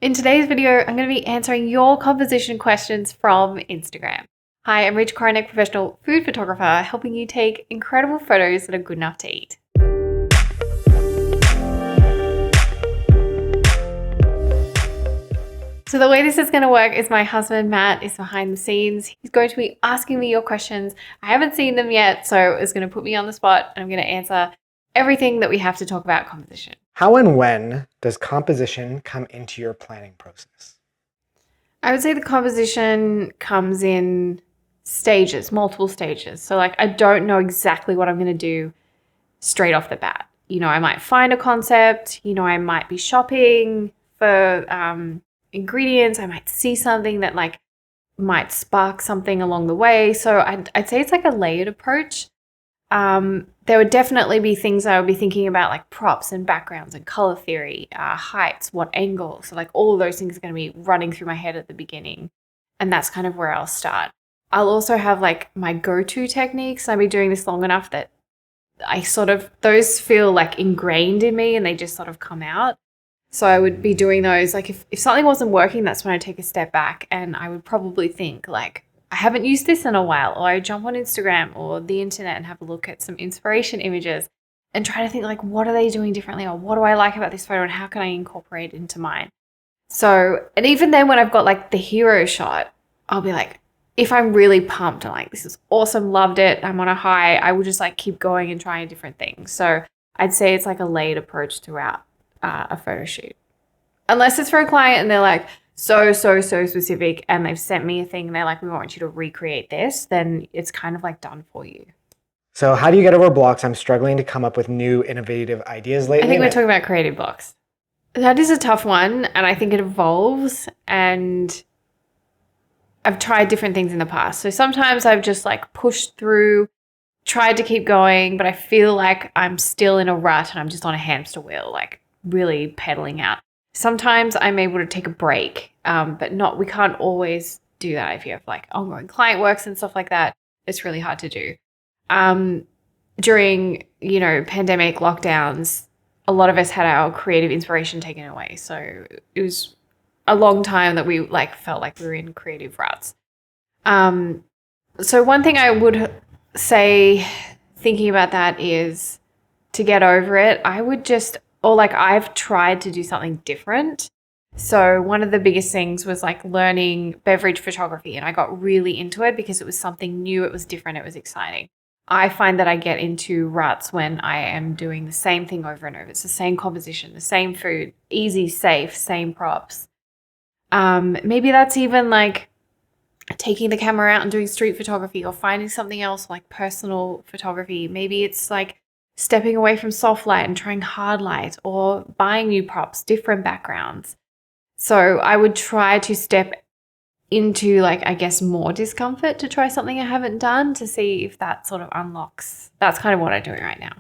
In today's video, I'm going to be answering your composition questions from Instagram. Hi, I'm Korinek, professional food photographer, helping you take incredible photos that are good enough to eat. So the way this is going to work is my husband, Matt, is behind the scenes. He's going to be asking me your questions. I haven't seen them yet, so it's going to put me on the spot, and I'm going to answer everything that we have to talk about composition. How and when does composition come into your planning process? I would say the composition comes in stages, multiple stages. So I don't know exactly what I'm going to do straight off the bat. I might find a concept, I might be shopping for ingredients. I might see something that might spark something along the way. So I'd say it's like a layered approach. There would definitely be things I would be thinking about, like props and backgrounds and color theory, heights, what angle. So all of those things are going to be running through my head at the beginning. And that's kind of where I'll start. I'll also have my go-to techniques. I've been doing this long enough that those feel ingrained in me and they just sort of come out. So I would be doing those. If something wasn't working, that's when I take a step back and I would probably think I haven't used this in a while, or I jump on Instagram or the internet and have a look at some inspiration images and try to think what are they doing differently, or what do I like about this photo and how can I incorporate it into mine? So, and even then when I've got the hero shot, I'll be if I'm really pumped and this is awesome, loved it, I'm on a high, I will just keep going and trying different things. So I'd say it's a layered approach throughout a photo shoot. Unless it's for a client and they're so specific and they've sent me a thing and they're we want you to recreate this, then it's kind of done for you. So how do you get over blocks? I'm struggling to come up with new innovative ideas lately. I think we're talking about creative blocks. That is a tough one, and I think it evolves, and I've tried different things in the past. So sometimes I've just pushed through, tried to keep going, but I feel like I'm still in a rut and I'm just on a hamster wheel, really pedaling out. Sometimes I'm able to take a break, but we can't always do that if you have ongoing client works and stuff like that. It's really hard to do. During, pandemic lockdowns, a lot of us had our creative inspiration taken away. So it was a long time that we felt like we were in creative ruts. So one thing I would say, thinking about that, is to get over it, I would just, or I've tried to do something different. So one of the biggest things was learning beverage photography, and I got really into it because it was something new, it was different, it was exciting. I find that I get into ruts when I am doing the same thing over and over. It's the same composition, the same food, easy, safe, same props. Maybe that's even taking the camera out and doing street photography, or finding something else personal photography. Maybe it's stepping away from soft light and trying hard light, or buying new props, different backgrounds. So I would try to step into I guess more discomfort to try something I haven't done, to see if that sort of unlocks. That's kind of what I'm doing right now.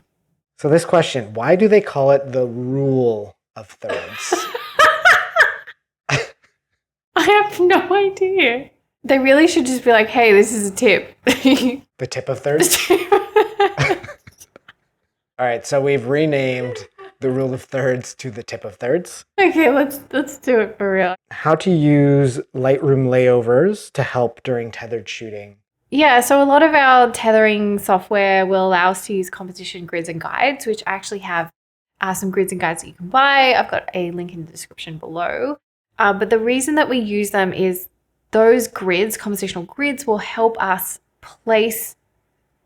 So this question, why do they call it the rule of thirds? I have no idea. They really should just be hey, this is a tip. The tip of thirds? All right, so we've renamed the rule of thirds to the tip of thirds. Okay, let's do it for real. How to use Lightroom layovers to help during tethered shooting. Yeah, so a lot of our tethering software will allow us to use composition grids and guides, which I actually have some grids and guides that you can buy. I've got a link in the description below. But the reason that we use them is those grids, compositional grids, will help us place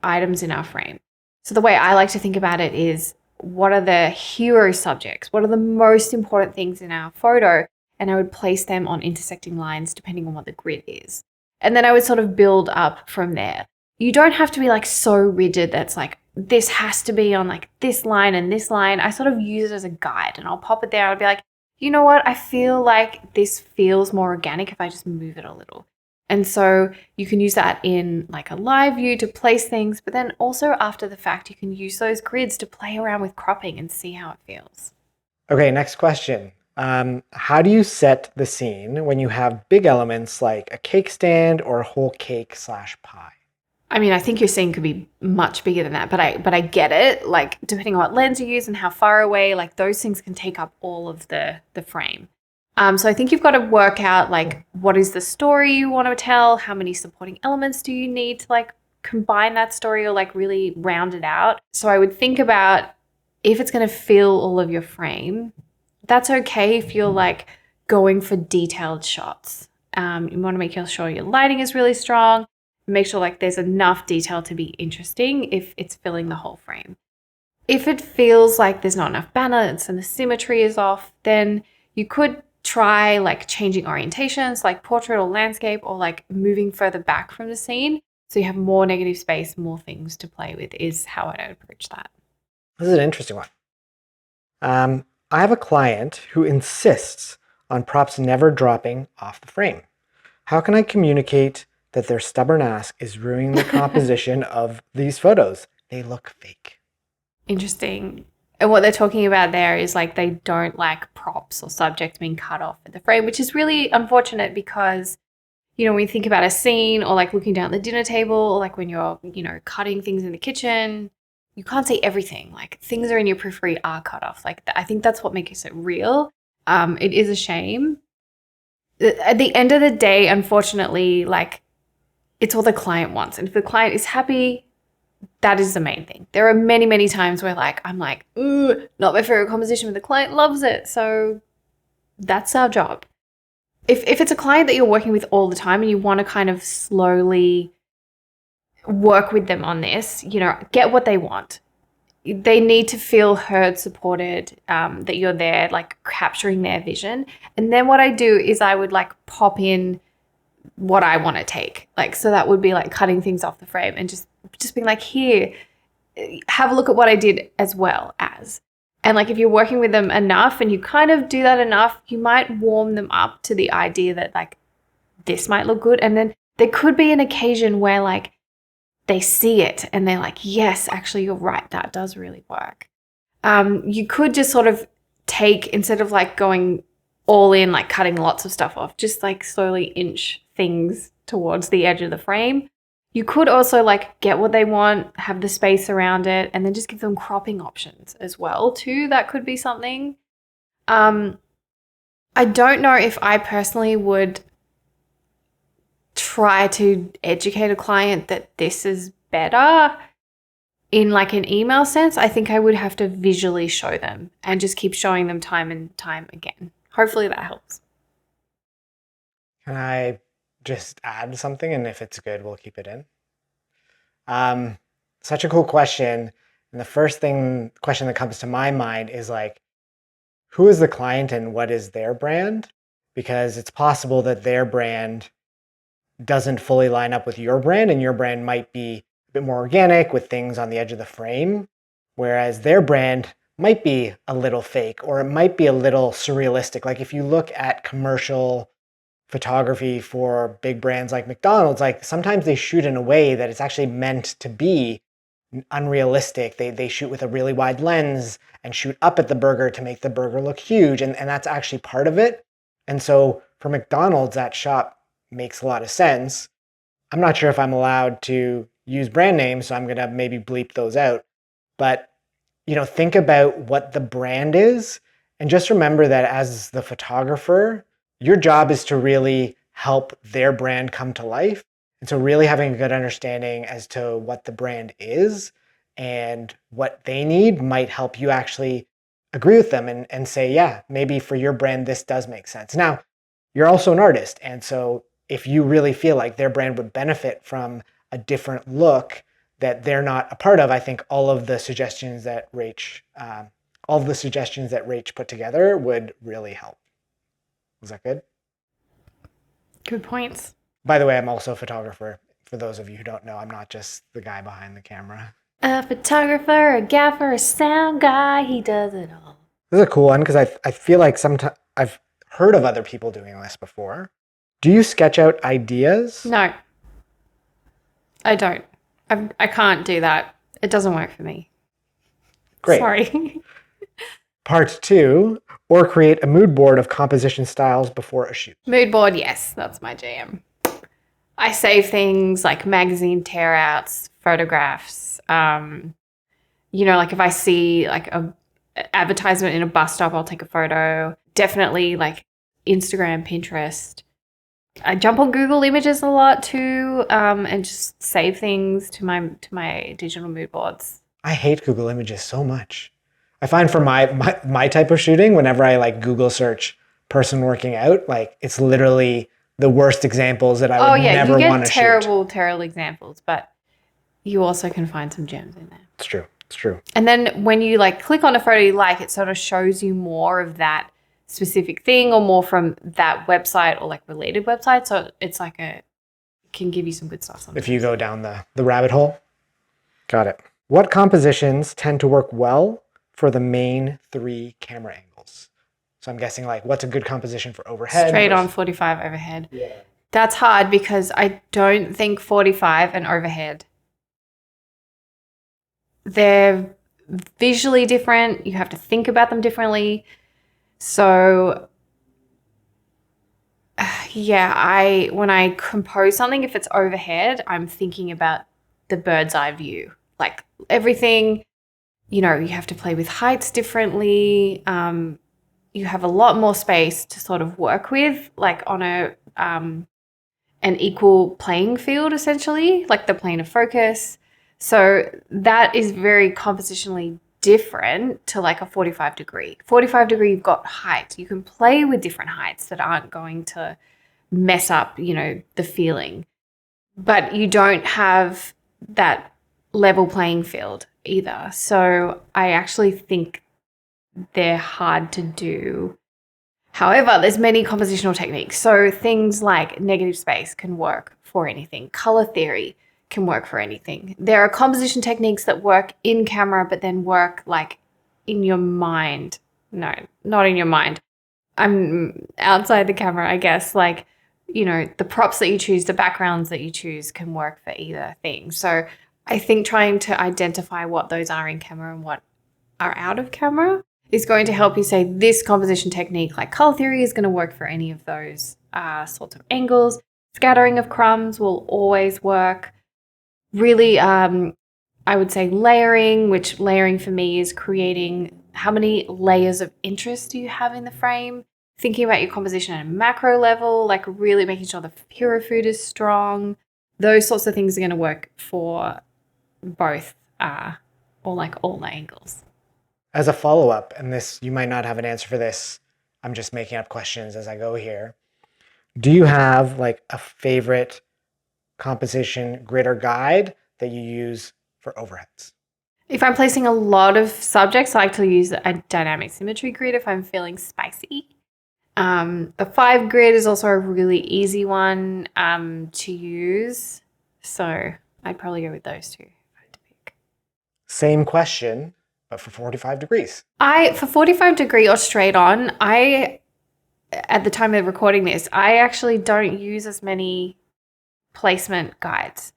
items in our frame. So the way I like to think about it is, what are the hero subjects? What are the most important things in our photo? And I would place them on intersecting lines depending on what the grid is. And then I would sort of build up from there. You don't have to be so rigid that's this has to be on this line and this line. I sort of use it as a guide, and I'll pop it there. I'll be you know what? I feel this feels more organic if I just move it a little. And so you can use that in a live view to place things, but then also after the fact, you can use those grids to play around with cropping and see how it feels. Okay, next question. How do you set the scene when you have big elements like a cake stand or a whole cake / pie? I mean, I think your scene could be much bigger than that, but I get it. Depending on what lens you use and how far away, those things can take up all of the frame. So I think you've got to work out like what is the story you want to tell, how many supporting elements do you need to like combine that story or like really round it out. So I would think about if it's going to fill all of your frame, that's okay if you're like going for detailed shots. You want to make sure your lighting is really strong, make sure like there's enough detail to be interesting if it's filling the whole frame. If it feels like there's not enough balance and the symmetry is off, then you could try like changing orientations like portrait or landscape or like moving further back from the scene so you have more negative space, more things to play with is how I'd approach that. This is an interesting one. I have a client who insists on props never dropping off the frame. How can I communicate that their stubborn ass is ruining the composition of these photos? They look fake. Interesting. And what they're talking about there is like they don't like props or subjects being cut off at the frame, which is really unfortunate because, you know, when you think about a scene or like looking down at the dinner table or like when you're, you know, cutting things in the kitchen, you can't see everything. Like things are in your periphery are cut off. Like I think that's what makes it real. It is a shame. At the end of the day, unfortunately, like it's what the client wants. And if the client is happy, that is the main thing. There are many, many times where like, I'm like, ooh, not my favorite composition, but the client loves it. So that's our job. If it's a client that you're working with all the time and you want to kind of slowly work with them on this, you know, get what they want. They need to feel heard, supported, that you're there, like capturing their vision. And then what I do is I would like pop in what I want to take. Like, so that would be like cutting things off the frame and just being like, here, have a look at what I did as well as. And like, if you're working with them enough and you kind of do that enough, you might warm them up to the idea that like, this might look good. And then there could be an occasion where like, they see it and they're like, yes, actually, you're right. That does really work. You could just sort of take, instead of like going all in, like cutting lots of stuff off, just like slowly inch things towards the edge of the frame. You could also like get what they want, have the space around it, and then just give them cropping options as well too. That could be something. I don't know if I personally would try to educate a client that this is better in like an email sense. I think I would have to visually show them and just keep showing them time and time again. Hopefully that helps. Can I just add something? And if it's good, we'll keep it in. Such a cool question. And the first question that comes to my mind is like, who is the client and what is their brand? Because it's possible that their brand doesn't fully line up with your brand, and your brand might be a bit more organic with things on the edge of the frame, whereas their brand might be a little fake, or it might be a little surrealistic. Like if you look at commercial photography for big brands like McDonald's, like sometimes they shoot in a way that it's actually meant to be unrealistic. They shoot with a really wide lens and shoot up at the burger to make the burger look huge, and that's actually part of it. And so for McDonald's, that shot makes a lot of sense. I'm not sure if I'm allowed to use brand names, so I'm going to maybe bleep those out. But, you know, think about what the brand is, and just remember that as the photographer, your job is to really help their brand come to life. And so really having a good understanding as to what the brand is and what they need might help you actually agree with them and say, yeah, maybe for your brand, this does make sense. Now, you're also an artist. And so if you really feel like their brand would benefit from a different look that they're not a part of, I think all of the suggestions that Rach put together would really help. Was that good? Good points. By the way, I'm also a photographer. For those of you who don't know, I'm not just the guy behind the camera. A photographer, a gaffer, a sound guy, he does it all. This is a cool one because I feel like sometimes I've heard of other people doing this before. Do you sketch out ideas? No, I don't. I can't do that. It doesn't work for me. Great. Sorry. Part 2, or create a mood board of composition styles before a shoot. Mood board, yes, that's my jam. I save things like magazine tear-outs, photographs. You know, like if I see like a advertisement in a bus stop, I'll take a photo. Definitely like Instagram, Pinterest. I jump on Google Images a lot too, and just save things to my digital mood boards. I hate Google Images so much. I find for my type of shooting, whenever I like Google search person working out, like it's literally the worst examples that I would never want to shoot. Terrible examples, but you also can find some gems in there. It's true. It's true. And then when you like click on a photo you like, it sort of shows you more of that specific thing or more from that website or like related website. So it's like can give you some good stuff sometimes. If you go down the rabbit hole. Got it. What compositions tend to work well for the main 3 camera angles? So I'm guessing like what's a good composition for overhead? Straight on 45 overhead. Yeah. That's hard because I don't think 45 and overhead, they're visually different. You have to think about them differently. So yeah, when I compose something, if it's overhead, I'm thinking about the bird's eye view. Like everything, you have to play with heights differently. You have a lot more space to sort of work with, like on an equal playing field, essentially, like the plane of focus. So that is very compositionally different to like a 45 degree. 45 degree, you've got height. You can play with different heights that aren't going to mess up, the feeling. But you don't have that level playing field either. So I actually think they're hard to do. However, there's many compositional techniques. So things like negative space can work for anything. Color theory can work for anything. There are composition techniques that work in camera, but then work like in your mind. No, not in your mind. I'm outside the camera, I guess. Like, the props that you choose, the backgrounds that you choose can work for either thing. So I think trying to identify what those are in camera and what are out of camera is going to help you say this composition technique, like color theory, is going to work for any of those sorts of angles. Scattering of crumbs will always work. Really, I would say layering, which layering for me is creating how many layers of interest do you have in the frame. Thinking about your composition at a macro level, like really making sure the hero food is strong. Those sorts of things are going to work for both or like all angles. As a follow-up, and this, you might not have an answer for this, I'm just making up questions as I go here. Do you have like a favorite composition grid or guide that you use for overheads? If I'm placing a lot of subjects, I like to use a dynamic symmetry grid if I'm feeling spicy. The 5 grid is also a really easy one to use. So I'd probably go with those two if I had to pick. Same question, but for 45 degrees. For 45 degree or straight on, at the time of recording this, I actually don't use as many placement guides.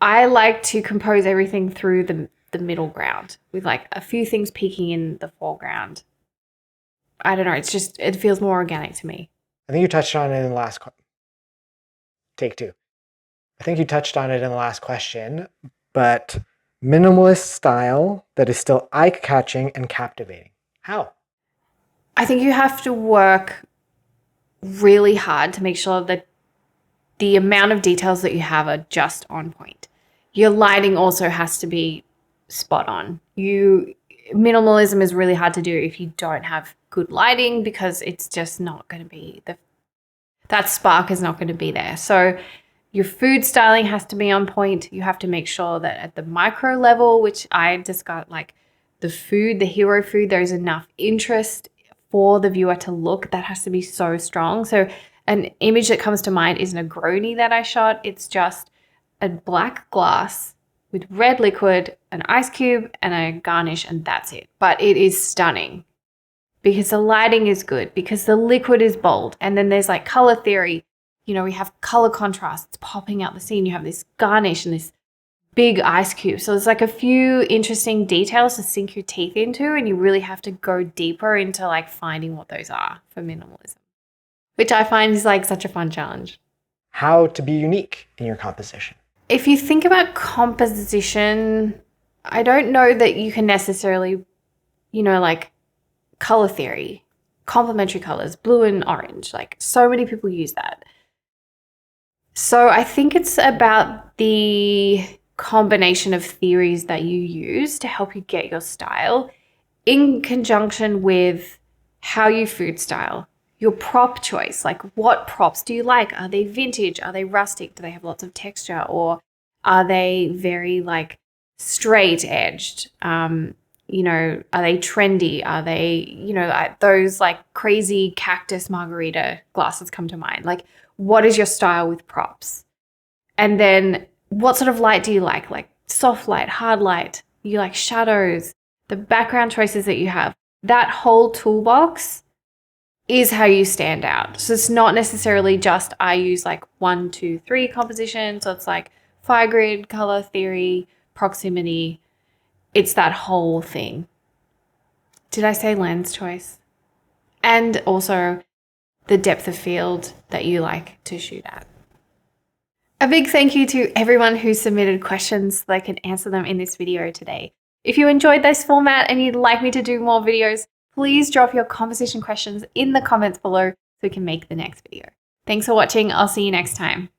I like to compose everything through the middle ground with like a few things peeking in the foreground. I don't know. It feels more organic to me. I think you touched on it in the last take 2. I think you touched on it in the last question, but minimalist style that is still eye-catching and captivating. How? I think you have to work really hard to make sure that the amount of details that you have are just on point. Your lighting also has to be spot on. Minimalism is really hard to do if you don't have good lighting because it's just not going to be that spark is not going to be there. So your food styling has to be on point. You have to make sure that at the micro level, which I just got like the food, the hero food, there's enough interest for the viewer to look. That has to be so strong. So an image that comes to mind isn't a Negroni that I shot. It's just a black glass with red liquid, an ice cube, and a garnish, and that's it. But it is stunning because the lighting is good, because the liquid is bold. And then there's like color theory. We have color contrasts popping out the scene. You have this garnish and this big ice cube. So there's like a few interesting details to sink your teeth into, and you really have to go deeper into like finding what those are for minimalism, which I find is like such a fun challenge. How to be unique in your composition? If you think about composition, I don't know that you can necessarily, like color theory. complementary colors, blue and orange. Like so many people use that. So I think it's about the combination of theories that you use to help you get your style in conjunction with how you food style, your prop choice. Like what props do you like? Are they vintage? Are they rustic? Do they have lots of texture? Or are they very like straight edged? You know, are they trendy? Are they, you know, those like crazy cactus margarita glasses come to mind. Like what is your style with props? And then what sort of light do you like? Like soft light, hard light? You like shadows? The background choices that you have. That whole toolbox is how you stand out. So it's not necessarily just I use like 1, 2, 3 composition. So it's like fire grid, color theory, proximity. It's that whole thing. Did I say lens choice? And also the depth of field that you like to shoot at. A big thank you to everyone who submitted questions so I can answer them in this video today. If you enjoyed this format and you'd like me to do more videos, please drop your composition questions in the comments below so we can make the next video. Thanks for watching. I'll see you next time.